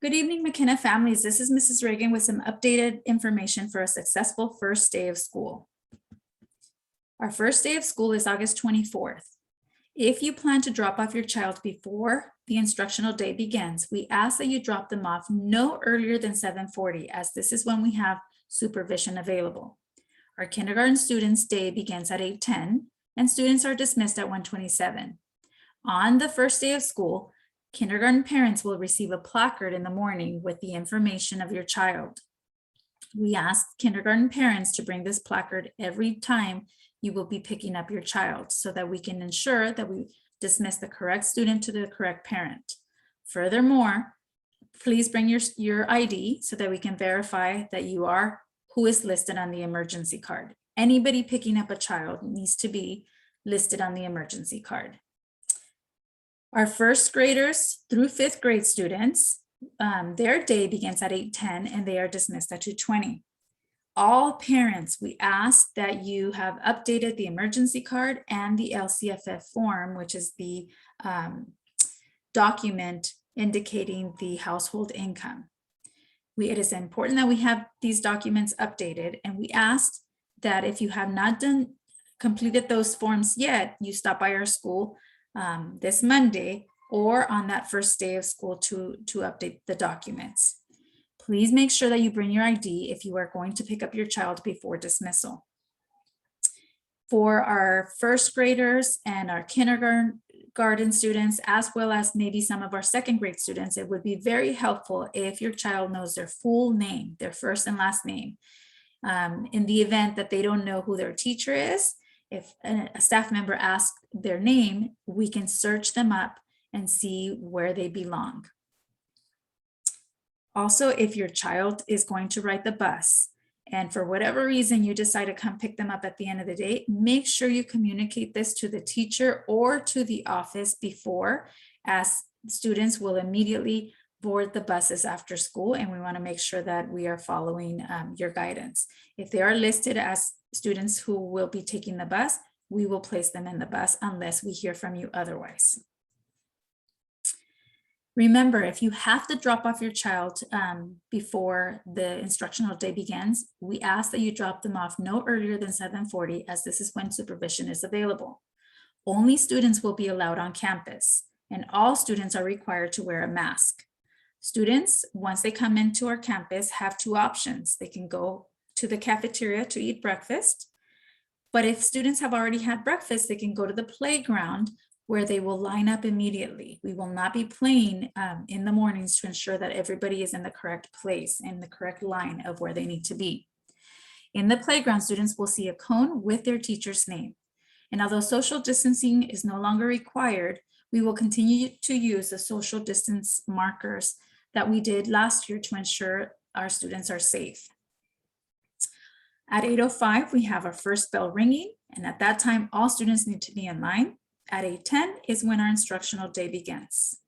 Good evening, McKenna families. This is Mrs. Reagan with some updated information for a successful first day of school. Our first day of school is August 24th. If you plan to drop off your child before the instructional day begins, we ask that you drop them off no earlier than 7:40, as this is when we have supervision available. Our kindergarten students' day begins at 8:10, and students are dismissed at 1:27. On the first day of school, kindergarten parents will receive a placard in the morning with the information of your child. We ask kindergarten parents to bring this placard every time you will be picking up your child so that we can ensure that we dismiss the correct student to the correct parent. Furthermore, please bring your ID so that we can verify that you are who is listed on the emergency card. Anybody picking up a child needs to be listed on the emergency card. Our first graders through fifth grade students, their day begins at 8:10 and they are dismissed at 2:20. All parents, we ask that you have updated the emergency card and the LCFF form, which is the document indicating the household income. It is important that we have these documents updated, and we ask that if you have not completed those forms yet, you stop by our school this Monday or on that first day of school to update the documents. Please make sure that you bring your ID if you are going to pick up your child before dismissal. For our first graders and our kindergarten students, as well as maybe some of our second grade students, it would be very helpful if your child knows their full name, their first and last name. In the event that they don't know who their teacher is, if a staff member asks their name, we can search them up and see where they belong. Also, if your child is going to ride the bus and for whatever reason you decide to come pick them up at the end of the day, make sure you communicate this to the teacher or to the office before, as students will immediately board the buses after school, and we want to make sure that we are following your guidance. If they are listed as students who will be taking the bus, we will place them in the bus unless we hear from you otherwise. Remember, if you have to drop off your child before the instructional day begins, we ask that you drop them off no earlier than 7:40, as this is when supervision is available. Only students will be allowed on campus, and all students are required to wear a mask. Students, once they come into our campus, have two options. They can go to the cafeteria to eat breakfast, but if students have already had breakfast, they can go to the playground where they will line up immediately. We will not be playing in the mornings to ensure that everybody is in the correct place and the correct line of where they need to be. In the playground, students will see a cone with their teacher's name. And although social distancing is no longer required, we will continue to use the social distance markers that we did last year to ensure our students are safe. At 8:05, we have our first bell ringing, and at that time, all students need to be in line. At 8:10 is when our instructional day begins.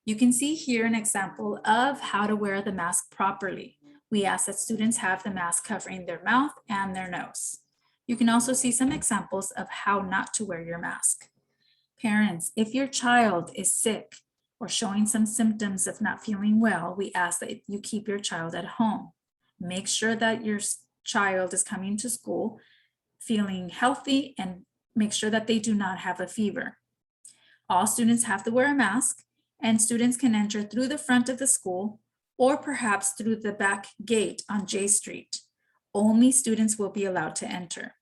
You can see here an example of how to wear the mask properly. We ask that students have the mask covering their mouth and their nose. You can also see some examples of how not to wear your mask. Parents, if your child is sick or showing some symptoms of not feeling well, we ask that you keep your child at home. Make sure that your child is coming to school feeling healthy, and make sure that they do not have a fever. All students have to wear a mask, and students can enter through the front of the school or perhaps through the back gate on J Street. Only students will be allowed to enter.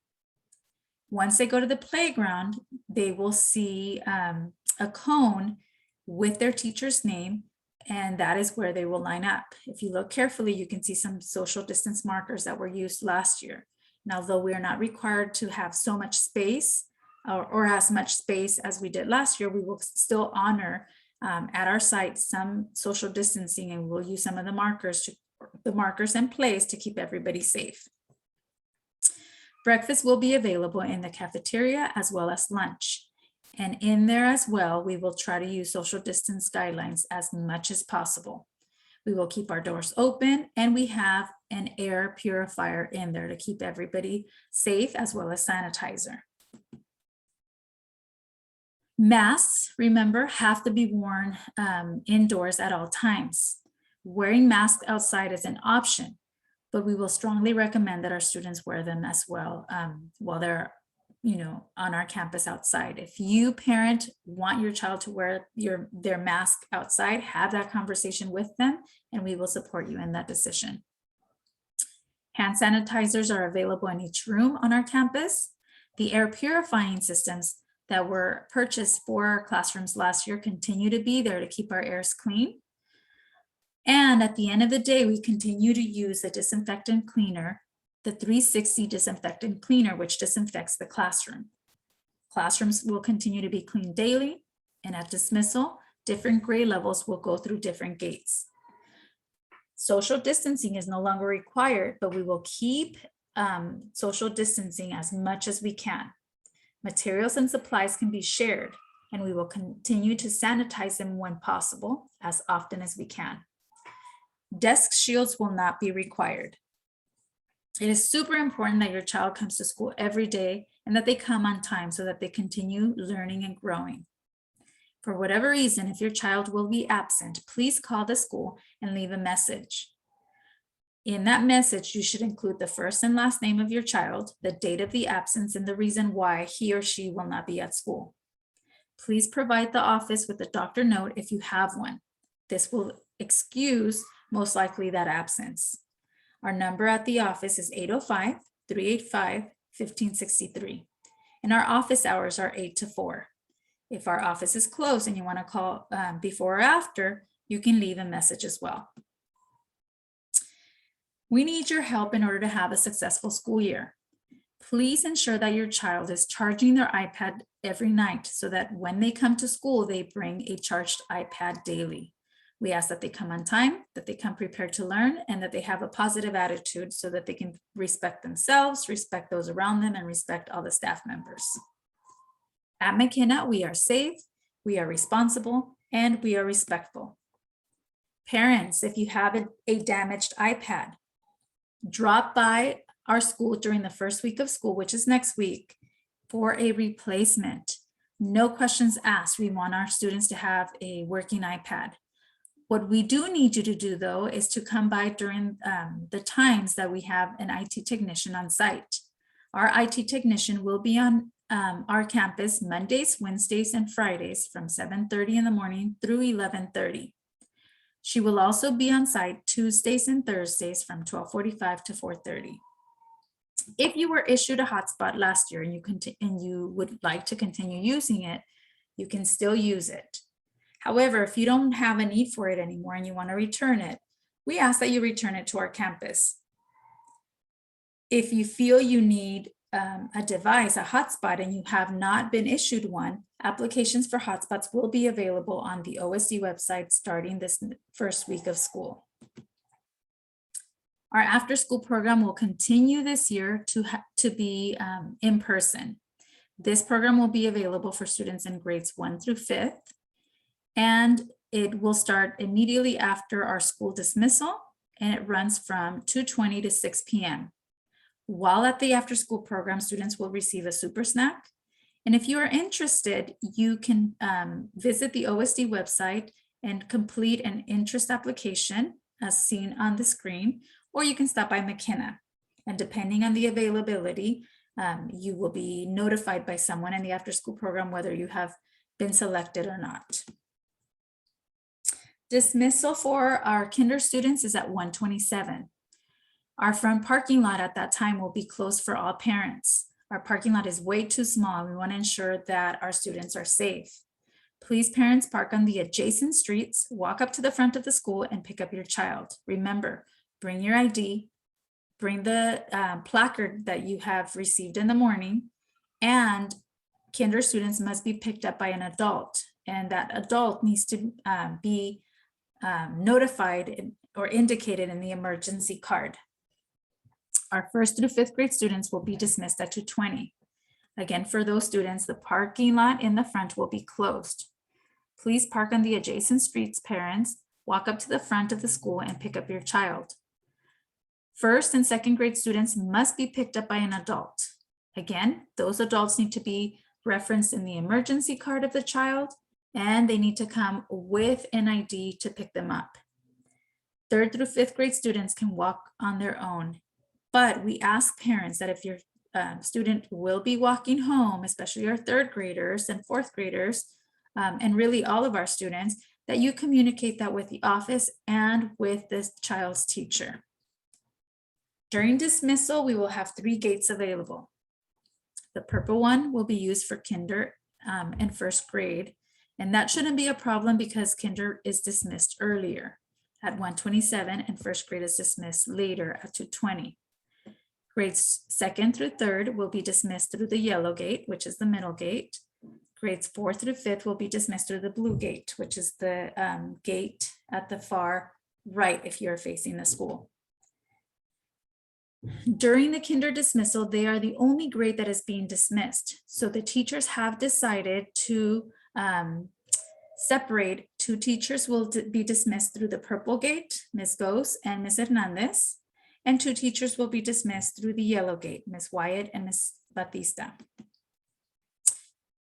Once they go to the playground, they will see a cone with their teacher's name, and that is where they will line up. If you look carefully, you can see some social distance markers that were used last year. Now, although we are not required to have so much space or as much space as we did last year, we will still honor at our site some social distancing, and we'll use some of the markers in place to keep everybody safe. Breakfast will be available in the cafeteria as well as lunch. And in there as well, we will try to use social distance guidelines as much as possible. We will keep our doors open, and we have an air purifier in there to keep everybody safe, as well as sanitizer. Masks, remember, have to be worn indoors at all times. Wearing masks outside is an option, but we will strongly recommend that our students wear them as well while they're on our campus outside. If you, parent, want your child to wear their mask outside, have that conversation with them, and we will support you in that decision. Hand sanitizers are available in each room on our campus. The air purifying systems that were purchased for our classrooms last year continue to be there to keep our airs clean. And at the end of the day, we continue to use the disinfectant cleaner, the 360 disinfectant cleaner, which disinfects the classroom. Classrooms will continue to be cleaned daily, and at dismissal, different grade levels will go through different gates. Social distancing is no longer required, but we will keep social distancing as much as we can. Materials and supplies can be shared, and we will continue to sanitize them when possible, as often as we can. Desk shields will not be required. It is super important that your child comes to school every day and that they come on time so that they continue learning and growing. For whatever reason, if your child will be absent, please call the school and leave a message. In that message, you should include the first and last name of your child, the date of the absence, and the reason why he or she will not be at school. Please provide the office with a doctor note if you have one. This will excuse most likely that absence. Our number at the office is 805-385-1563. And our office hours are 8 to 4. If our office is closed and you want to call before or after, you can leave a message as well. We need your help in order to have a successful school year. Please ensure that your child is charging their iPad every night so that when they come to school, they bring a charged iPad daily. We ask that they come on time, that they come prepared to learn, and that they have a positive attitude so that they can respect themselves, respect those around them, and respect all the staff members. At McKenna, we are safe, we are responsible, and we are respectful. Parents, if you have a damaged iPad, drop by our school during the first week of school, which is next week, for a replacement. No questions asked. We want our students to have a working iPad. What we do need you to do, though, is to come by during the times that we have an IT technician on site. Our IT technician will be on our campus Mondays, Wednesdays, and Fridays from 7:30 in the morning through 11:30. She will also be on site Tuesdays and Thursdays from 12:45 to 4:30. If you were issued a hotspot last year and you would like to continue using it, you can still use it. However, if you don't have a need for it anymore and you want to return it, we ask that you return it to our campus. If you feel you need a device, a hotspot, and you have not been issued one, applications for hotspots will be available on the OSD website starting this first week of school. Our after-school program will continue this year to be in person. This program will be available for students in grades 1 through 5th, and it will start immediately after our school dismissal, and it runs from 2:20 to 6 p.m. While at the after-school program, students will receive a super snack. And if you are interested, you can visit the OSD website and complete an interest application as seen on the screen, or you can stop by McKenna. And depending on the availability, you will be notified by someone in the after-school program whether you have been selected or not. Dismissal for our kinder students is at 1:27. Our front parking lot at that time will be closed for all parents. Our parking lot is way too small. We want to ensure that our students are safe. Please, parents, park on the adjacent streets, walk up to the front of the school and pick up your child. Remember, bring your ID, bring the placard that you have received in the morning, and kinder students must be picked up by an adult, and that adult needs to be notified or indicated in the emergency card. Our 1st through 5th grade students will be dismissed at 2:20. Again, for those students, the parking lot in the front will be closed. Please park on the adjacent streets, parents. Walk up to the front of the school and pick up your child. 1st and 2nd grade students must be picked up by an adult. Again, those adults need to be referenced in the emergency card of the child, and they need to come with an ID to pick them up. 3rd through 5th grade students can walk on their own, but we ask parents that if your student will be walking home, especially our 3rd graders and 4th graders, and really all of our students, that you communicate that with the office and with this child's teacher. During dismissal, we will have 3 gates available. The purple one will be used for kinder and 1st grade, and that shouldn't be a problem because kinder is dismissed earlier at 1:27 and 1st grade is dismissed later at 2:20. Grades 2nd through 3rd will be dismissed through the yellow gate, which is the middle gate. Grades 4th through 5th will be dismissed through the blue gate, which is the gate at the far right if you're facing the school. During the kinder dismissal, they are the only grade that is being dismissed. So the teachers have decided to separate. 2 teachers will be dismissed through the purple gate, Ms. Gose and Ms. Hernandez, and 2 teachers will be dismissed through the yellow gate, Ms. Wyatt and Ms. Batista.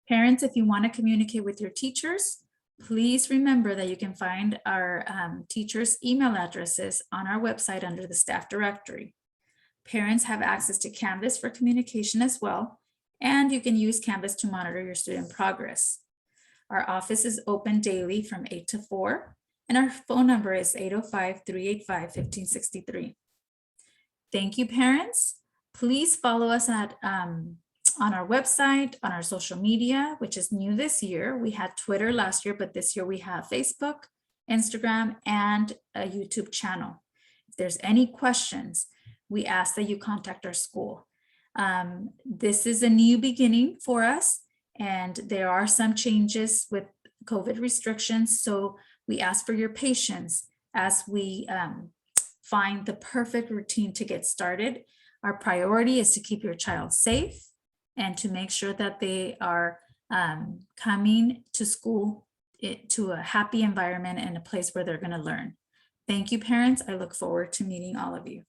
Parents, if you want to communicate with your teachers, please remember that you can find our teachers' email addresses on our website under the staff directory. Parents have access to Canvas for communication as well, and you can use Canvas to monitor your student progress. Our office is open daily from 8 to 4, and our phone number is 805-385-1563. Thank you, parents. Please follow us at on our website, on our social media, which is new this year. We had Twitter last year, but this year we have Facebook, Instagram, and a YouTube channel. If there's any questions, we ask that you contact our school. This is a new beginning for us, and there are some changes with COVID restrictions. So we ask for your patience as we find the perfect routine to get started. Our priority is to keep your child safe and to make sure that they are coming to school to a happy environment and a place where they're going to learn. Thank you, parents. I look forward to meeting all of you.